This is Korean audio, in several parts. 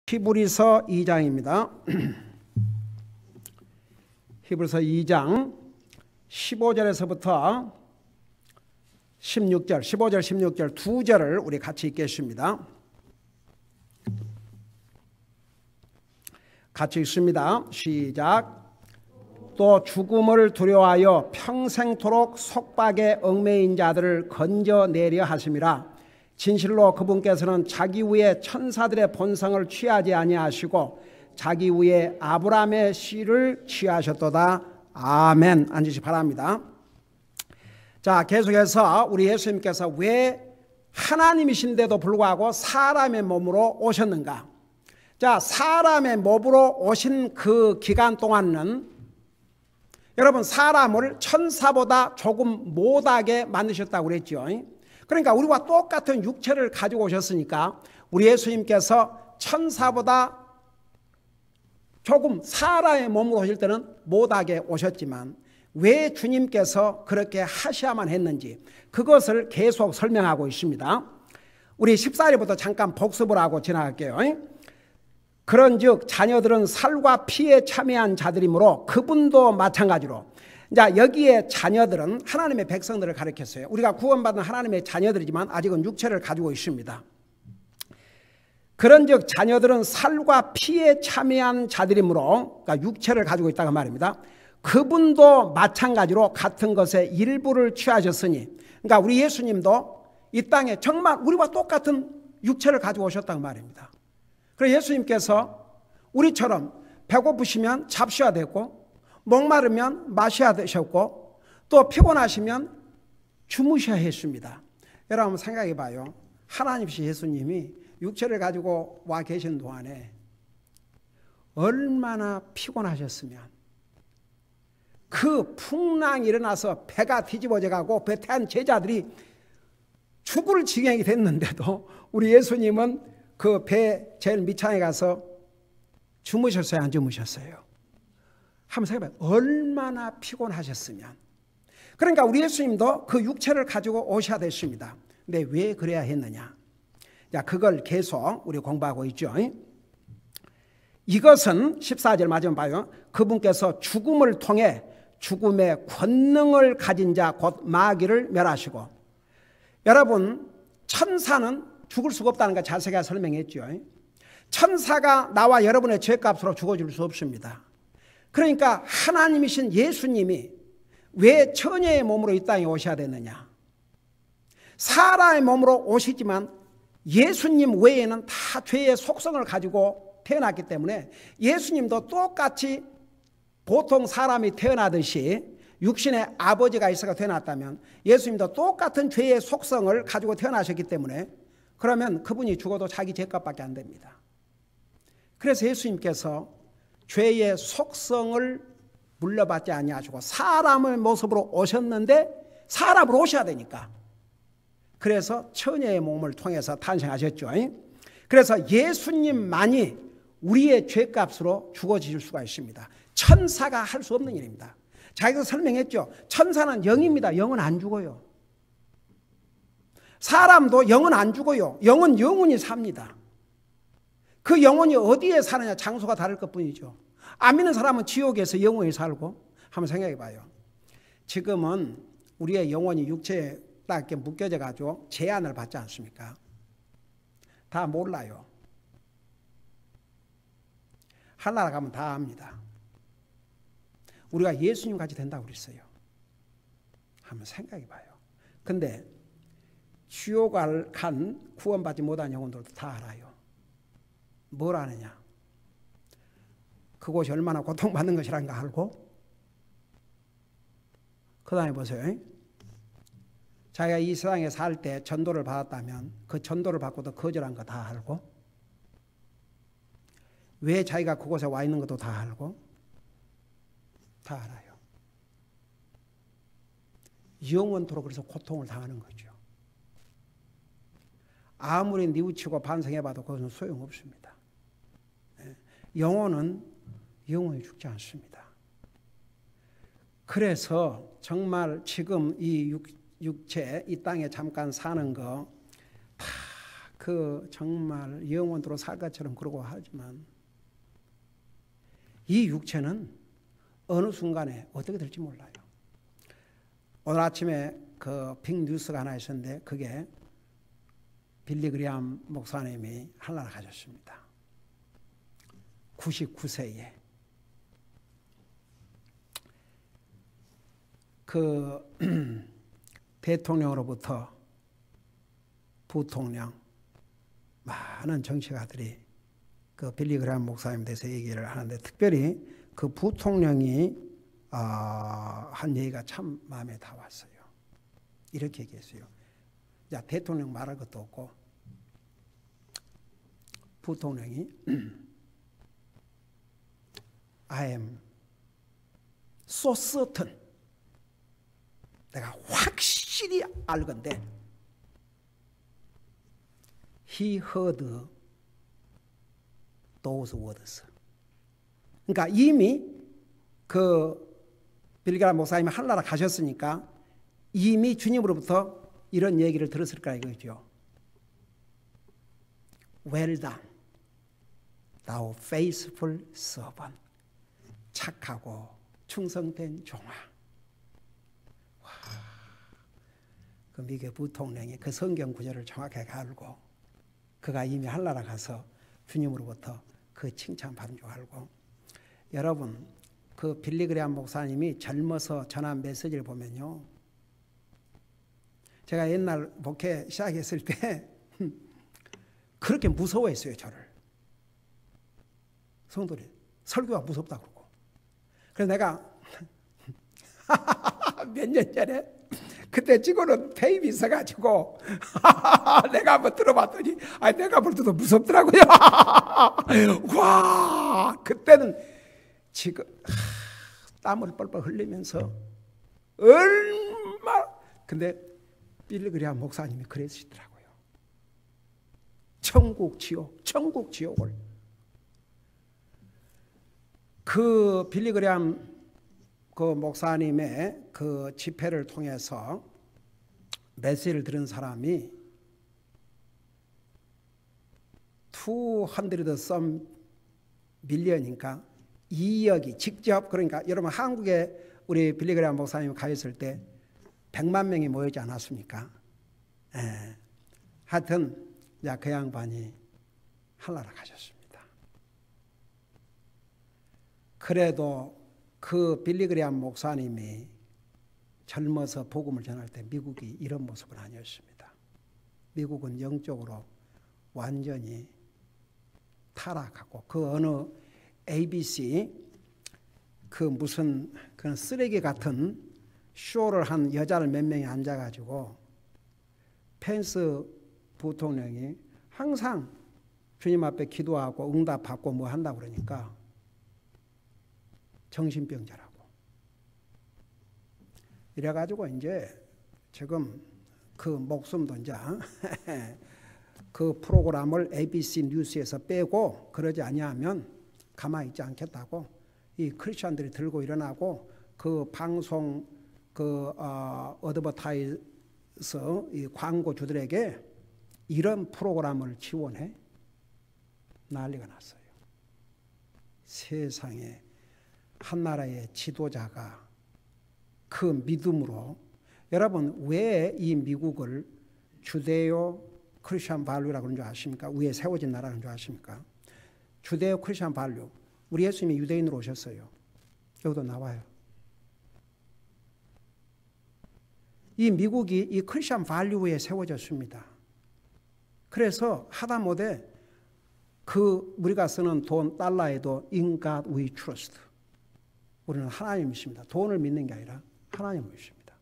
히브리서 2장입니다. 히브리서 2장 15절에서부터 16절, 15절, 16절 두 절을 우리 같이 읽겠습니다. 같이 읽습니다. 시작. 또 죽음을 두려워하여 평생토록 속박에 얽매인 자들을 건져내려 하심이라. 진실로 그분께서는 자기 위에 천사들의 본성을 취하지 아니하시고 자기 위에 아브라함의 씨를 취하셨도다. 아멘. 앉으시 바랍니다. 자, 계속해서 우리 예수님께서 왜 하나님이신데도 불구하고 사람의 몸으로 오셨는가? 자, 사람의 몸으로 오신 그 기간 동안은 여러분 사람을 천사보다 조금 못하게 만드셨다고 그랬죠. 그러니까 우리와 똑같은 육체를 가지고 오셨으니까 우리 예수님께서 천사보다 조금 사람의 몸으로 오실 때는 못하게 오셨지만 왜 주님께서 그렇게 하셔야만 했는지 그것을 계속 설명하고 있습니다. 우리 14절부터 잠깐 복습을 하고 지나갈게요. 그런즉 자녀들은 살과 피에 참여한 자들이므로 그분도 마찬가지로. 자, 여기에 자녀들은 하나님의 백성들을 가리켰어요. 우리가 구원받은 하나님의 자녀들이지만 아직은 육체를 가지고 있습니다. 그런즉 자녀들은 살과 피에 참여한 자들이므로, 그러니까 육체를 가지고 있다고 말입니다. 그분도 마찬가지로 같은 것에 일부를 취하셨으니, 그러니까 우리 예수님도 이 땅에 정말 우리와 똑같은 육체를 가지고 오셨다고 말입니다. 그래서 예수님께서 우리처럼 배고프시면 잡수셔야 되고 목마르면 마셔야 되셨고 또 피곤하시면 주무셔야 했습니다. 여러분 생각해 봐요. 하나님이신 예수님이 육체를 가지고 와 계신 동안에 얼마나 피곤하셨으면 그 풍랑이 일어나서 배가 뒤집어져 가고 배 탄 제자들이 죽을 지경이 됐는데도 우리 예수님은 그 배 제일 밑창에 가서 주무셨어요? 안 주무셨어요? 한번 생각해봐요. 얼마나 피곤하셨으면. 그러니까 우리 예수님도 그 육체를 가지고 오셔야 됐습니다. 근데 왜 그래야 했느냐? 자, 그걸 계속 우리 공부하고 있죠. 이것은 14절 마지막 봐요. 그분께서 죽음을 통해 죽음의 권능을 가진 자 곧 마귀를 멸하시고. 여러분 천사는 죽을 수가 없다는 걸 자세하게 설명했죠. 천사가 나와 여러분의 죄값으로 죽어줄 수 없습니다. 그러니까 하나님이신 예수님이 왜 처녀의 몸으로 이 땅에 오셔야 됐느냐? 사람의 몸으로 오시지만 예수님 외에는 다 죄의 속성을 가지고 태어났기 때문에 예수님도 똑같이 보통 사람이 태어나듯이 육신의 아버지가 있어가 태어났다면 예수님도 똑같은 죄의 속성을 가지고 태어나셨기 때문에 그러면 그분이 죽어도 자기 죄값밖에 안 됩니다. 그래서 예수님께서 죄의 속성을 물려받지 아니하시고 사람의 모습으로 오셨는데 사람으로 오셔야 되니까 그래서 처녀의 몸을 통해서 탄생하셨죠. 그래서 예수님만이 우리의 죄값으로 죽어지실 수가 있습니다. 천사가 할 수 없는 일입니다. 자기가 설명했죠. 천사는 영입니다. 영은 안 죽어요. 사람도 영은 안 죽어요. 영은 영원히 삽니다. 그 영혼이 어디에 사느냐 장소가 다를 것뿐이죠. 안 믿는 사람은 지옥에서 영원히 살고. 한번 생각해 봐요. 지금은 우리의 영혼이 육체에 딱 이렇게 묶여져 가지고 제한을 받지 않습니까? 다 몰라요. 하늘나라 가면 다 압니다. 우리가 예수님 같이 된다고 그랬어요. 한번 생각해 봐요. 근데 지옥을 간 구원받지 못한 영혼들도 다 알아요. 뭘 아느냐? 그곳이 얼마나 고통받는 것이라는 거 알고 그 다음에 보세요. 자기가 이 세상에 살 때 전도를 받았다면 그 전도를 받고도 거절한 거 다 알고 왜 자기가 그곳에 와 있는 것도 다 알고 다 알아요. 영원토록 그래서 고통을 당하는 거죠. 아무리 뉘우치고 반성해봐도 그것은 소용없습니다. 영혼은 영원히 죽지 않습니다. 그래서 정말 지금 이 육체 이 땅에 잠깐 사는 거 다 그 정말 영원토록 살 것처럼 그러고 하지만 이 육체는 어느 순간에 어떻게 될지 몰라요. 오늘 아침에 그 빅 뉴스가 하나 있었는데 그게 빌리 그레이엄 목사님이 하늘나라 가셨습니다. 99세에 그 대통령으로부터 부통령 많은 정치가들이 그 빌리 그레이엄 목사님에 대해서 얘기를 하는데 특별히 그 부통령이 한 얘기가 참 마음에 닿았어요. 이렇게 얘기했어요. 자, 대통령 말할 것도 없고 부통령이 I am so certain, 내가 확실히 알건데 he heard those words. 그러니까 이미 그 빌리 그레이엄 목사님이 하늘나라 가셨으니까 이미 주님으로부터 이런 얘기를 들었을 거라 이거죠. Well done, thou faithful servant. 착하고 충성된 종아. 와, 그 미국 부통령이 그 성경 구절을 정확하게 알고 그가 이미 하늘나라 가서 주님으로부터 그 칭찬 받은 줄 알고. 여러분, 그 빌리 그레이엄 목사님이 젊어서 전한 메시지를 보면요, 제가 옛날 목회 시작했을 때 그렇게 무서워했어요. 저를 성도들이 설교가 무섭다고 그러고. 그래서 내가 몇 년 전에 그때 찍어놓은 테이프 있어가지고 내가 한번 들어봤더니 내가 볼 때도 무섭더라고요. 와, 그때는 지금 땀을 뻘뻘 흘리면서 얼마. 근데 빌리 그레이엄 목사님이 그러시더라고요. 천국 지옥, 천국 지옥을. 그 빌리 그레이엄 그 목사님의 그 집회를 통해서 메시지를 들은 사람이 200 some million이니까 2억이 직접, 그러니까 여러분 한국에 우리 빌리 그레이엄 목사님이 가 있을 때 100만 명이 모이지 않았습니까? 예. 하여튼 그 양반이 하늘나라 가셨습니다. 그래도 그 빌리 그레이엄 목사님이 젊어서 복음을 전할 때 미국이 이런 모습은 아니었습니다. 미국은 영적으로 완전히 타락하고 그 어느 ABC 그 무슨 그런 쓰레기 같은 쇼를 한 여자를 몇 명이 앉아가지고 펜스 부통령이 항상 주님 앞에 기도하고 응답받고 뭐 한다고 그러니까 정신병자라고. 이래가지고 이제 지금 그 목숨도 이제 그 프로그램을 ABC 뉴스에서 빼고 그러지 아니하면 가만히 있지 않겠다고 이 크리스천들이 들고 일어나고 그 방송 그 어드버타이저 이 광고주들에게 이런 프로그램을 지원해 난리가 났어요. 세상에 한 나라의 지도자가 그 믿음으로, 여러분 왜 이 미국을 주데오 크리스천 발류라고 그런 줄 아십니까? 위에 세워진 나라는 줄 아십니까? 주데오 크리스천 발류. 우리 예수님이 유대인으로 오셨어요. 여기도 나와요. 이 미국이 이 크리스천 발류에 세워졌습니다. 그래서 하다못해 그 우리가 쓰는 돈 달러에도 In God we trust. 우리는 하나님 믿습니다. 돈을 믿는 게 아니라 하나님을 믿습니다.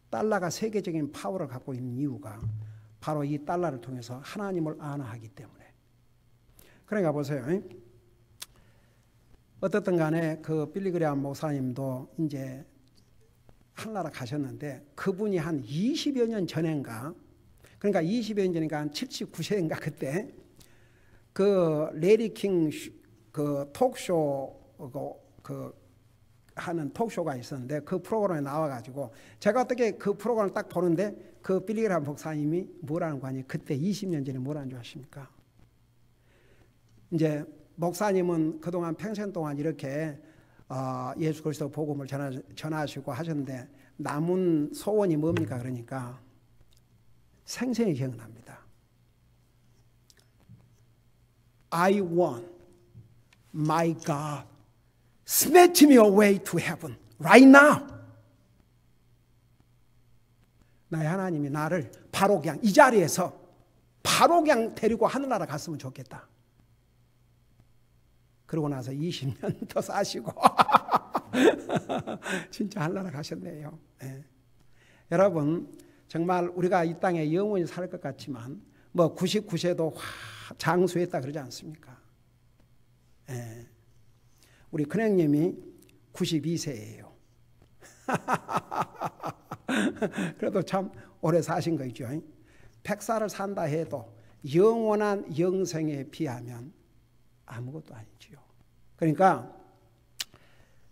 달러가 세계적인 파워를 갖고 있는 이유가 바로 이 달러를 통해서 하나님을 안하기 때문에. 그러니까 보세요. 어떻든 간에 그 빌리 그레이엄 목사님도 이제 하늘나라 가셨는데 그분이 한 20여 년 전인가, 그러니까 20여 년 전이니까 한 79세인가 그때 그 레리 킹 그 톡쇼 그 하는 톡쇼가 있었는데 그 프로그램에 나와가지고 제가 어떻게 그 프로그램을 딱 보는데 그 빌리그람 목사님이 뭐라는 거 아니에요? 그때 20년 전에 뭐라는 줄 아십니까? 이제 목사님은 그동안 평생 동안 이렇게 예수 그리스도 복음을 전하시고 하셨는데 남은 소원이 뭡니까? 그러니까 생생히 기억납니다. I want my God snatch me away to heaven right now. 나의 하나님이 나를 바로 그냥 이 자리에서 바로 그냥 데리고 하늘나라 갔으면 좋겠다. 그러고 나서 20년 더 사시고 진짜 하늘나라 가셨네요. 네. 여러분 정말 우리가 이 땅에 영원히 살 것 같지만 뭐 99세도 장수했다 그러지 않습니까? 네. 우리 큰형님이 92세예요. 그래도 참 오래 사신 거죠. 100살을 산다 해도 영원한 영생에 비하면 아무것도 아니지요. 그러니까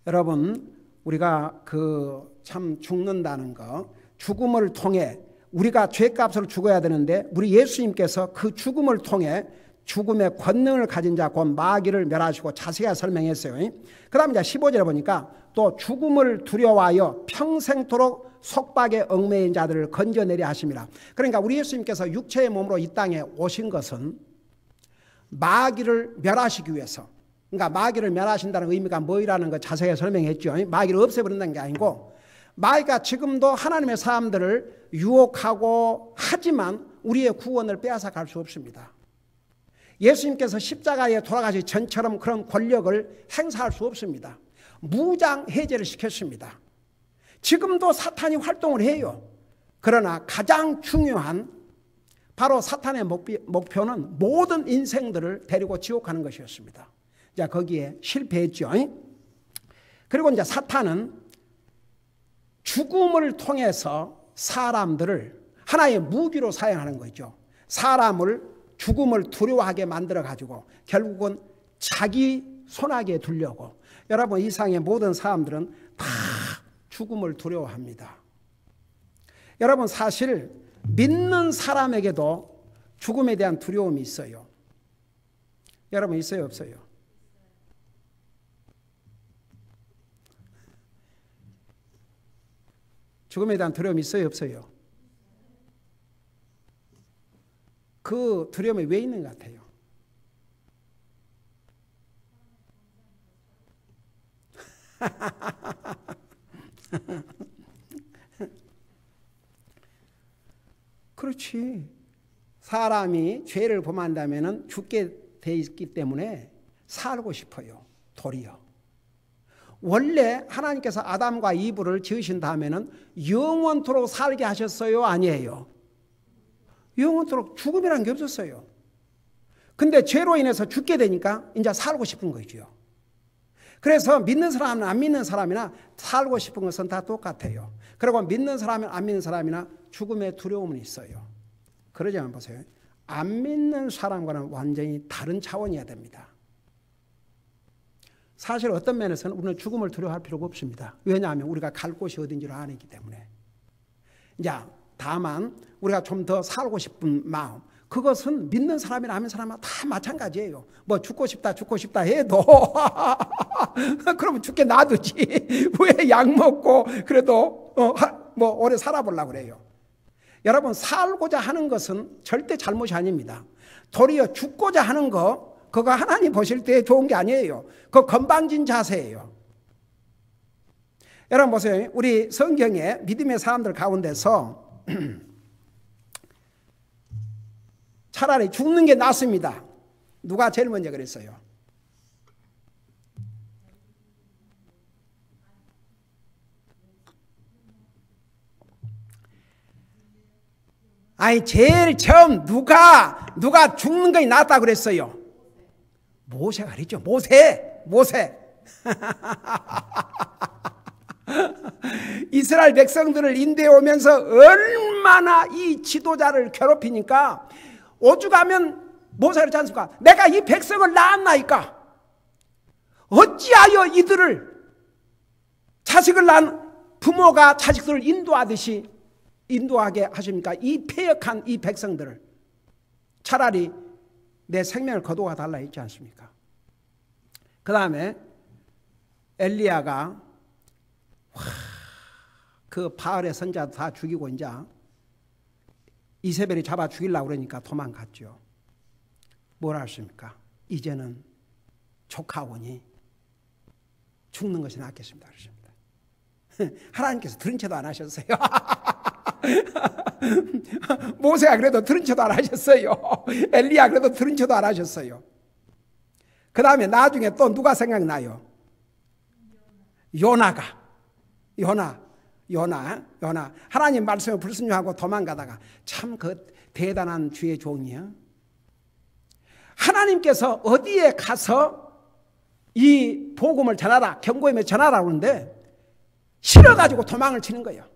여러분 우리가 그 참 죽는다는 거, 죽음을 통해 우리가 죄값으로 죽어야 되는데 우리 예수님께서 그 죽음을 통해 죽음의 권능을 가진 자 곧 마귀를 멸하시고 자세히 설명했어요. 그 다음에 이제 15절에 보니까 또 죽음을 두려워하여 평생토록 속박에 얽매인 자들을 건져내려 하심이라. 그러니까 우리 예수님께서 육체의 몸으로 이 땅에 오신 것은 마귀를 멸하시기 위해서, 그러니까 마귀를 멸하신다는 의미가 뭐라는 거 자세히 설명했죠. 마귀를 없애버린다는 게 아니고 마귀가 지금도 하나님의 사람들을 유혹하고 하지만 우리의 구원을 빼앗아 갈 수 없습니다. 예수님께서 십자가에 돌아가시 전처럼 그런 권력을 행사할 수 없습니다. 무장 해제를 시켰습니다. 지금도 사탄이 활동을 해요. 그러나 가장 중요한 바로 사탄의 목표는 모든 인생들을 데리고 지옥하는 것이었습니다. 자, 거기에 실패했죠. 그리고 이제 사탄은 죽음을 통해서 사람들을 하나의 무기로 사용하는 거죠. 사람을 죽음을 두려워하게 만들어 가지고 결국은 자기 손아귀에 두려고. 여러분 이 세상의 모든 사람들은 다 죽음을 두려워합니다. 여러분 사실 믿는 사람에게도 죽음에 대한 두려움이 있어요. 여러분 있어요 없어요? 죽음에 대한 두려움이 있어요 없어요? 그 두려움이 왜 있는 것 같아요? 그렇지. 사람이 죄를 범한다면 죽게 돼 있기 때문에 살고 싶어요. 도리어. 원래 하나님께서 아담과 이브를 지으신 다음에는 영원토록 살게 하셨어요? 아니에요? 영원토록 죽음이라는 게 없었어요. 근데 죄로 인해서 죽게 되니까 이제 살고 싶은 거죠. 그래서 믿는 사람이나 안 믿는 사람이나 살고 싶은 것은 다 똑같아요. 그리고 믿는 사람이나 안 믿는 사람이나 죽음의 두려움은 있어요. 그러지만 보세요. 안 믿는 사람과는 완전히 다른 차원이어야 됩니다. 사실 어떤 면에서는 우리는 죽음을 두려워할 필요가 없습니다. 왜냐하면 우리가 갈 곳이 어딘지를 아니기 때문에. 이제 다만 우리가 좀 더 살고 싶은 마음, 그것은 믿는 사람이나 안 믿는 사람은 다 마찬가지예요. 뭐 죽고 싶다 해도 그러면 죽게 놔두지. 왜 약 먹고 그래도 뭐 오래 살아보려고 그래요. 여러분 살고자 하는 것은 절대 잘못이 아닙니다. 도리어 죽고자 하는 거, 그거 하나님 보실 때 좋은 게 아니에요. 그거 건방진 자세예요. 여러분 보세요. 우리 성경에 믿음의 사람들 가운데서 차라리 죽는 게 낫습니다. 누가 제일 먼저 그랬어요? 아니 제일 처음 누가 죽는 게 낫다고 그랬어요? 모세가 그랬죠. 모세. 이스라엘 백성들을 인도해 오면서 얼마나 이 지도자를 괴롭히니까 오죽하면 모세가 그랬지 않습니까? 내가 이 백성을 낳았나이까 어찌하여 이들을, 자식을 낳은 부모가 자식들을 인도하듯이 인도하게 하십니까? 이 패역한 이 백성들을. 차라리 내 생명을 거두어 달라 했지 않습니까? 그 다음에 엘리야가 그 바알의 선자 다 죽이고 이제 이세벨이 잡아 죽이려고 그러니까 도망갔죠. 뭐라 하십니까? 이제는 조카오니 죽는 것이 낫겠습니다. 그러십니다. 하나님께서 들은 채도 안 하셨어요. 모세가 그래도 들은 채도 안 하셨어요. 엘리야 그래도 들은 채도 안 하셨어요. 그 다음에 나중에 또 누가 생각나요? 요나. 하나님 말씀에 불순종하고 도망가다가 참 그 대단한 주의 종이요. 하나님께서 어디에 가서 이 복음을 전하라, 경고임을 전하라 그러는데 싫어가지고 도망을 치는 거예요.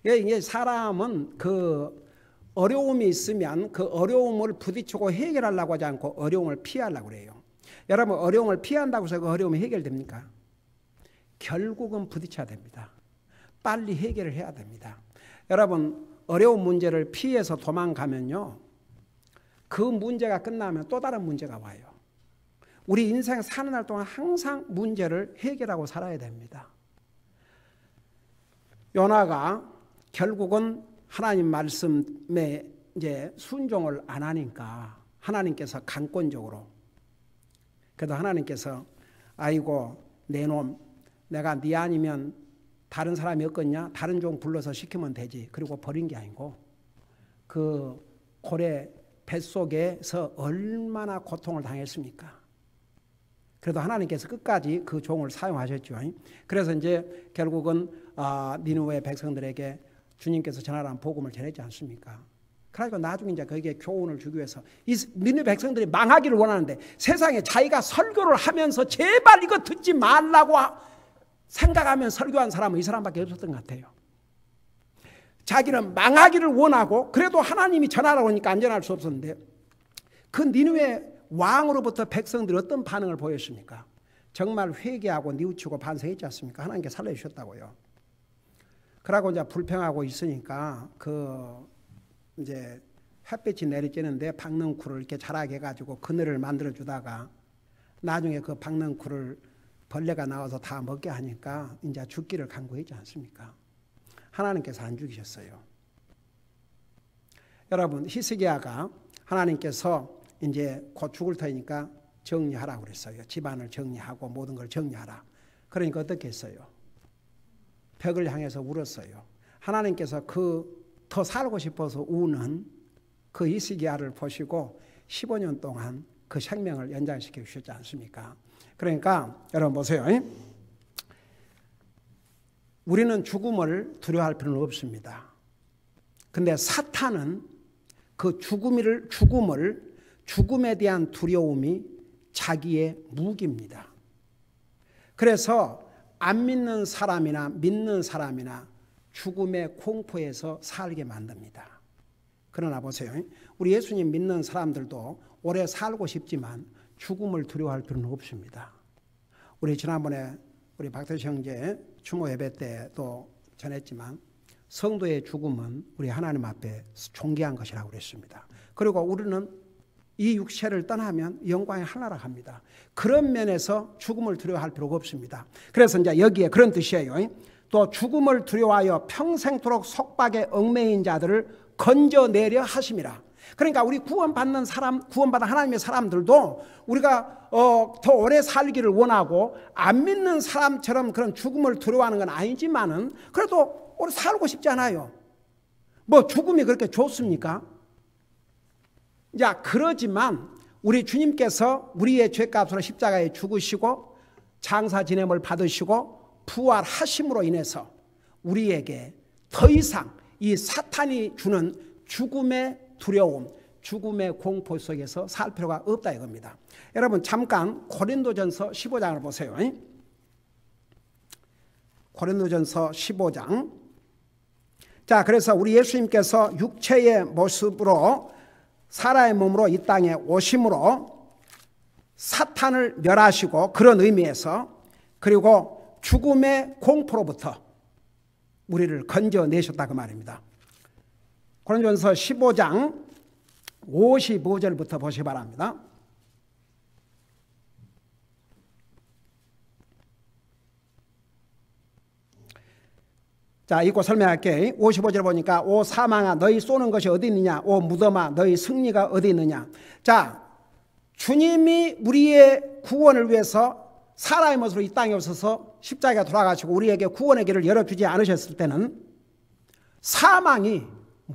이게 사람은 그 어려움이 있으면 그 어려움을 부딪히고 해결하려고 하지 않고 어려움을 피하려고 그래요. 여러분, 어려움을 피한다고 해서 그 어려움이 해결됩니까? 결국은 부딪혀야 됩니다. 빨리 해결을 해야 됩니다. 여러분, 어려운 문제를 피해서 도망가면요, 그 문제가 끝나면 또 다른 문제가 와요. 우리 인생 사는 날 동안 항상 문제를 해결하고 살아야 됩니다. 요나가 결국은 하나님 말씀에 이제 순종을 안 하니까 하나님께서 강권적으로, 그래도 하나님께서 아이고 내 놈, 내가 네 아니면 다른 사람이 없겠냐? 다른 종 불러서 시키면 되지. 그리고 버린 게 아니고 그 고래 뱃속에서 얼마나 고통을 당했습니까? 그래도 하나님께서 끝까지 그 종을 사용하셨죠. 그래서 이제 결국은 니느웨 백성들에게 주님께서 전하라는 복음을 전했지 않습니까? 그러니까 나중에 이제 거기에 교훈을 주기 위해서 이 니느웨 백성들이 망하기를 원하는데 세상에 자기가 설교를 하면서 제발 이거 듣지 말라고 생각하면 설교한 사람은 이 사람밖에 없었던 것 같아요. 자기는 망하기를 원하고 그래도 하나님이 전하라고 하니까 안 전할 수 없었는데 그 니느웨 왕으로부터 백성들이 어떤 반응을 보였습니까? 정말 회개하고 뉘우치고 반성했지 않습니까? 하나님께 살려주셨다고요. 그러고 이제 불평하고 있으니까 그 이제 햇빛이 내리쬐는데 박넝쿨을 이렇게 자라게 해가지고 그늘을 만들어 주다가 나중에 그 박넝쿨을 벌레가 나와서 다 먹게 하니까 이제 죽기를 간구했지 않습니까? 하나님께서 안 죽이셨어요. 여러분, 히스기야가 하나님께서 이제 곧 죽을 터니까 정리하라고 그랬어요. 집안을 정리하고 모든 걸 정리하라. 그러니까 어떻게 했어요? 벽을 향해서 울었어요. 하나님께서 그 더 살고 싶어서 우는 그 히스기야를 보시고 15년 동안 그 생명을 연장시켜 주셨지 않습니까? 그러니까 여러분 보세요. 우리는 죽음을 두려워할 필요는 없습니다. 근데 사탄은 그 죽음에 대한 두려움이 자기의 무기입니다. 그래서 안 믿는 사람이나 믿는 사람이나 죽음의 공포에서 살게 만듭니다. 그러나 보세요. 우리 예수님 믿는 사람들도 오래 살고 싶지만 죽음을 두려워할 필요는 없습니다. 우리 지난번에 우리 박태시 형제 추모 예배 때도 전했지만 성도의 죽음은 우리 하나님 앞에 존귀한 것이라고 그랬습니다. 그리고 우리는 이 육체를 떠나면 영광의 하나라 합니다. 그런 면에서 죽음을 두려워할 필요가 없습니다. 그래서 이제 여기에 그런 뜻이에요. 또 죽음을 두려워하여 평생토록 속박에 얽매인 자들을 건져내려 하심이라. 그러니까 우리 구원받는 하나님의 사람들도 우리가 더 오래 살기를 원하고 안 믿는 사람처럼 그런 죽음을 두려워하는 건 아니지만은 그래도 오래 살고 싶지 않아요. 뭐 죽음이 그렇게 좋습니까? 자, 그러지만 우리 주님께서 우리의 죄값으로 십자가에 죽으시고 장사 지냄을 받으시고 부활하심으로 인해서 우리에게 더 이상 이 사탄이 주는 죽음의 두려움, 죽음의 공포 속에서 살 필요가 없다 이겁니다. 여러분 잠깐 고린도전서 15장을 보세요. 고린도전서 15장. 자, 그래서 우리 예수님께서 육체의 모습으로 사람의 몸으로 이 땅에 오심으로 사탄을 멸하시고 그런 의미에서 그리고 죽음의 공포로부터 우리를 건져내셨다 그 말입니다. 고린도전서 15장 55절부터 보시기 바랍니다. 자, 읽고 설명할게. 55절 보니까 오 사망아 너희 쏘는 것이 어디 있느냐, 오 무덤아 너희 승리가 어디 있느냐. 자, 주님이 우리의 구원을 위해서 사람의 모습으로 이 땅에 오셔서 십자가에 돌아가시고 우리에게 구원의 길을 열어주지 않으셨을 때는 사망이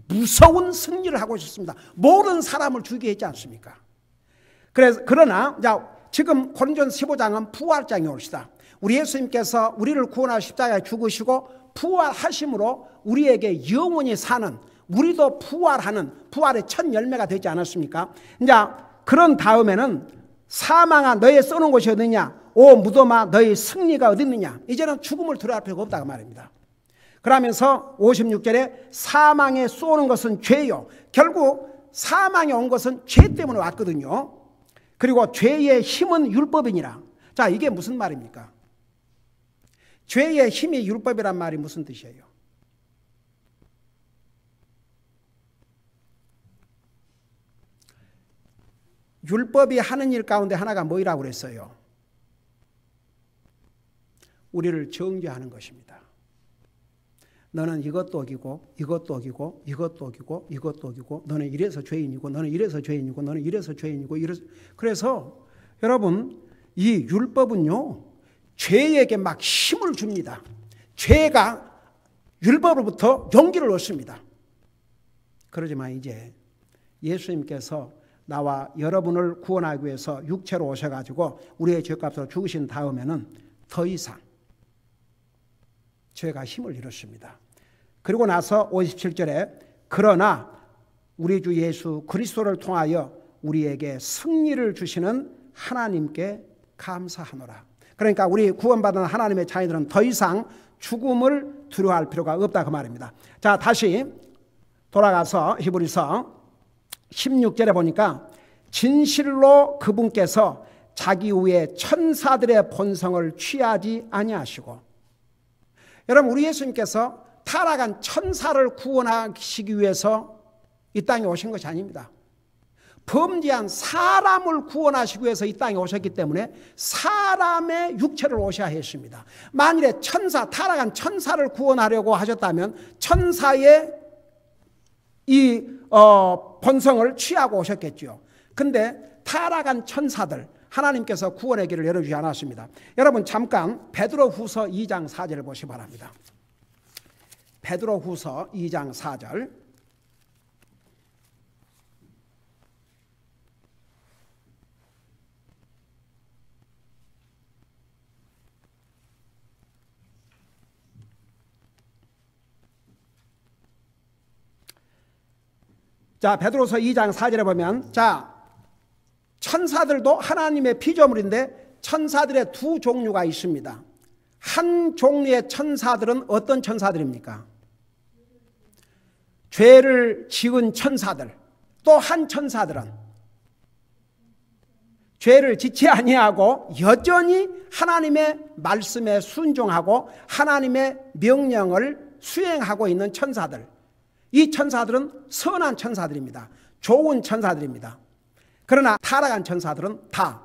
무서운 승리를 하고 있었습니다. 모든 사람을 죽이게 했지 않습니까? 그러나 지금 고린도전서 15장은 부활장이 옵시다. 우리 예수님께서 우리를 구원하여 십자가에 죽으시고 부활하심으로 우리에게 영원히 사는, 우리도 부활하는 부활의 첫 열매가 되지 않았습니까? 이제 그런 다음에는 사망아 너의 쏘는 곳이 어디냐, 오 무덤아 너의 승리가 어디 있느냐. 이제는 죽음을 두려워할 필요가 없다고 말입니다. 그러면서 56절에 사망에 쏘는 것은 죄요. 결국 사망에 온 것은 죄 때문에 왔거든요. 그리고 죄의 힘은 율법이니라. 자, 이게 무슨 말입니까? 죄의 힘이 율법이란 말이 무슨 뜻이에요? 율법이 하는 일 가운데 하나가 뭐라고 그랬어요? 우리를 정죄하는 것입니다. 너는 이것도 어기고 이것도 어기고 이것도 어기고 이것도 어기고 너는 이래서 죄인이고 너는 이래서 죄인이고 너는 이래서 죄인이고 이래서. 그래서 여러분 이 율법은요 죄에게 막 힘을 줍니다. 죄가 율법으로부터 용기를 얻습니다. 그러지만 이제 예수님께서 나와 여러분을 구원하기 위해서 육체로 오셔가지고 우리의 죄값으로 죽으신 다음에는 더 이상 죄가 힘을 잃었습니다. 그리고 나서 57절에 그러나 우리 주 예수 그리스도를 통하여 우리에게 승리를 주시는 하나님께 감사하노라. 그러니까 우리 구원받은 하나님의 자녀들은 더 이상 죽음을 두려워할 필요가 없다 그 말입니다. 자, 다시 돌아가서 히브리서 16절에 보니까 진실로 그분께서 자기 후에 천사들의 본성을 취하지 아니하시고. 여러분 우리 예수님께서 타락한 천사를 구원하시기 위해서 이 땅에 오신 것이 아닙니다. 범죄한 사람을 구원하시기 위해서 이 땅에 오셨기 때문에 사람의 육체를 오셔야 했습니다. 만일에 타락한 천사를 구원하려고 하셨다면 천사의 이 본성을 취하고 오셨겠죠. 근데 타락한 천사들 하나님께서 구원의 길을 열어주지 않았습니다. 여러분 잠깐 베드로후서 2장 4절을 보시기 바랍니다. 베드로후서 2장 4절. 자, 베드로서 2장 4절에 보면 천사들도 하나님의 피조물인데 천사들의 두 종류가 있습니다. 한 종류의 천사들은 어떤 천사들입니까? 죄를 지은 천사들. 또 한 천사들은 죄를 짓지 아니하고 여전히 하나님의 말씀에 순종하고 하나님의 명령을 수행하고 있는 천사들. 이 천사들은 선한 천사들입니다. 좋은 천사들입니다. 그러나 타락한 천사들은 다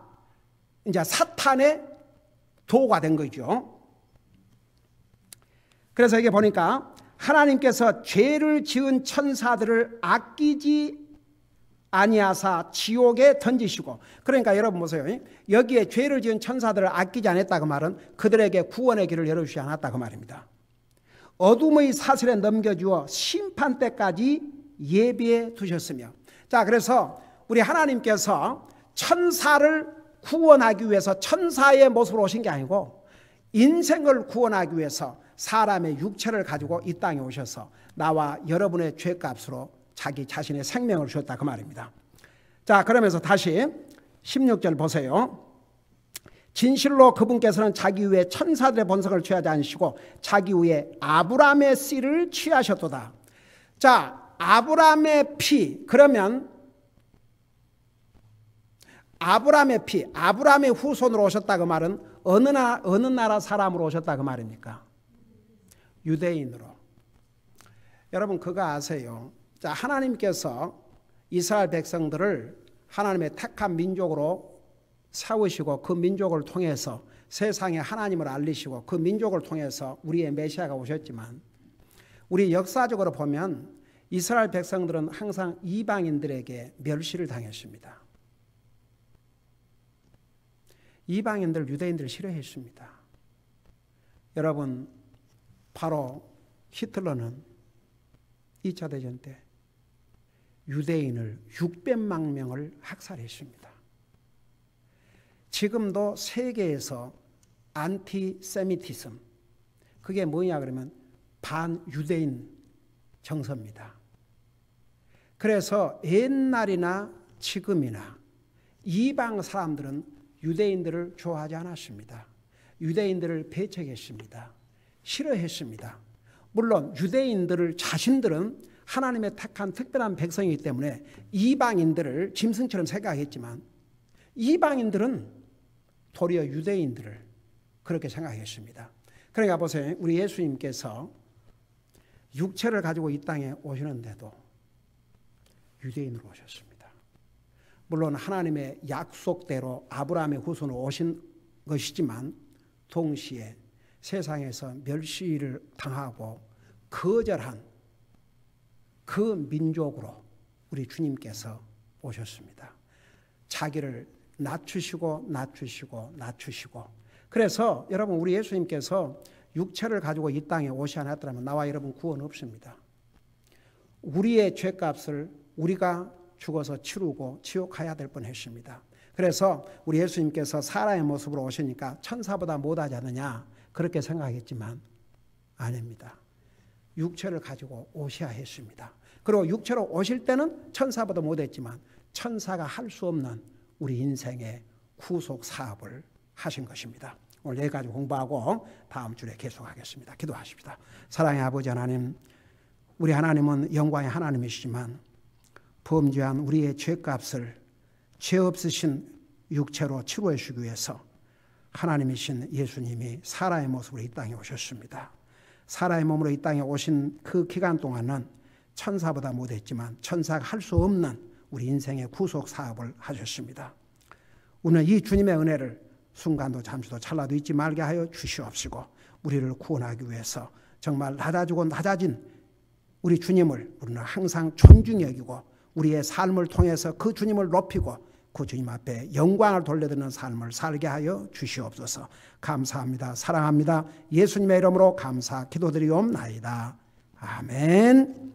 이제 사탄의 도가 된 거죠. 그래서 이게 보니까 하나님께서 죄를 지은 천사들을 아끼지 아니하사 지옥에 던지시고. 그러니까 여러분 보세요. 여기에 죄를 지은 천사들을 아끼지 않았다 그 말은 그들에게 구원의 길을 열어주지 않았다 그 말입니다. 어둠의 사슬에 넘겨주어 심판 때까지 예비해 두셨으며. 자, 그래서 우리 하나님께서 천사를 구원하기 위해서 천사의 모습으로 오신 게 아니고 인생을 구원하기 위해서 사람의 육체를 가지고 이 땅에 오셔서 나와 여러분의 죄값으로 자기 자신의 생명을 주셨다 그 말입니다. 자, 그러면서 다시 16절 보세요. 진실로 그분께서는 자기 후에 천사들의 본성을 취하지 않으시고 자기 후에 아브라함의 씨를 취하셨도다. 자, 아브라함의 피. 그러면 아브라함의 피, 아브라함의 후손으로 오셨다 그 말은 어느 나라 사람으로 오셨다 그 말입니까? 유대인으로. 여러분 그거 아세요? 자, 하나님께서 이스라엘 백성들을 하나님의 택한 민족으로 세우시고 그 민족을 통해서 세상에 하나님을 알리시고 그 민족을 통해서 우리의 메시아가 오셨지만 우리 역사적으로 보면 이스라엘 백성들은 항상 이방인들에게 멸시를 당했습니다. 이방인들, 유대인들을 싫어했습니다. 여러분, 바로 히틀러는 2차 대전 때 유대인을 600만 명을 학살했습니다. 지금도 세계에서 안티세미티즘, 그게 뭐냐 그러면 반유대인 정서입니다. 그래서 옛날이나 지금이나 이방 사람들은 유대인들을 좋아하지 않았습니다. 유대인들을 배척했습니다. 싫어했습니다. 물론 유대인들을 자신들은 하나님의 택한 특별한 백성이기 때문에 이방인들을 짐승처럼 생각했지만 이방인들은 도리어 유대인들을 그렇게 생각했습니다. 그러니까 보세요. 우리 예수님께서 육체를 가지고 이 땅에 오시는데도 유대인으로 오셨습니다. 물론 하나님의 약속대로 아브라함의 후손으로 오신 것이지만 동시에 세상에서 멸시를 당하고 거절한 그 민족으로 우리 주님께서 오셨습니다. 자기를 낮추시고 그래서 여러분 우리 예수님께서 육체를 가지고 이 땅에 오시 않았더라면 나와 여러분 구원 없습니다. 우리의 죄값을 우리가 죽어서 치르고 지옥 가야 될 뻔했습니다. 그래서 우리 예수님께서 사람의 모습으로 오시니까 천사보다 못하지 않느냐 그렇게 생각했지만 아닙니다. 육체를 가지고 오셔야 했습니다. 그리고 육체로 오실 때는 천사보다 못했지만 천사가 할 수 없는 우리 인생의 구속 사업을 하신 것입니다. 오늘 여기까지 공부하고 다음 주에 계속하겠습니다. 기도하십시다. 사랑의 아버지 하나님, 우리 하나님은 영광의 하나님이시지만 범죄한 우리의 죄값을 죄 없으신 육체로 치료해 주기 위해서 하나님이신 예수님이 사람의 모습으로 이 땅에 오셨습니다. 사람의 몸으로 이 땅에 오신 그 기간 동안은 천사보다 못했지만 천사가 할 수 없는 우리 인생의 구속 사업을 하셨습니다. 오늘 이 주님의 은혜를 순간도 잠시도 찰나도 잊지 말게 하여 주시옵시고 우리를 구원하기 위해서 정말 낮아지고 낮아진 우리 주님을 우리는 항상 존중히 여기고 우리의 삶을 통해서 그 주님을 높이고 그 주님 앞에 영광을 돌려드리는 삶을 살게 하여 주시옵소서. 감사합니다. 사랑합니다. 예수님의 이름으로 감사 기도드리옵나이다. 아멘.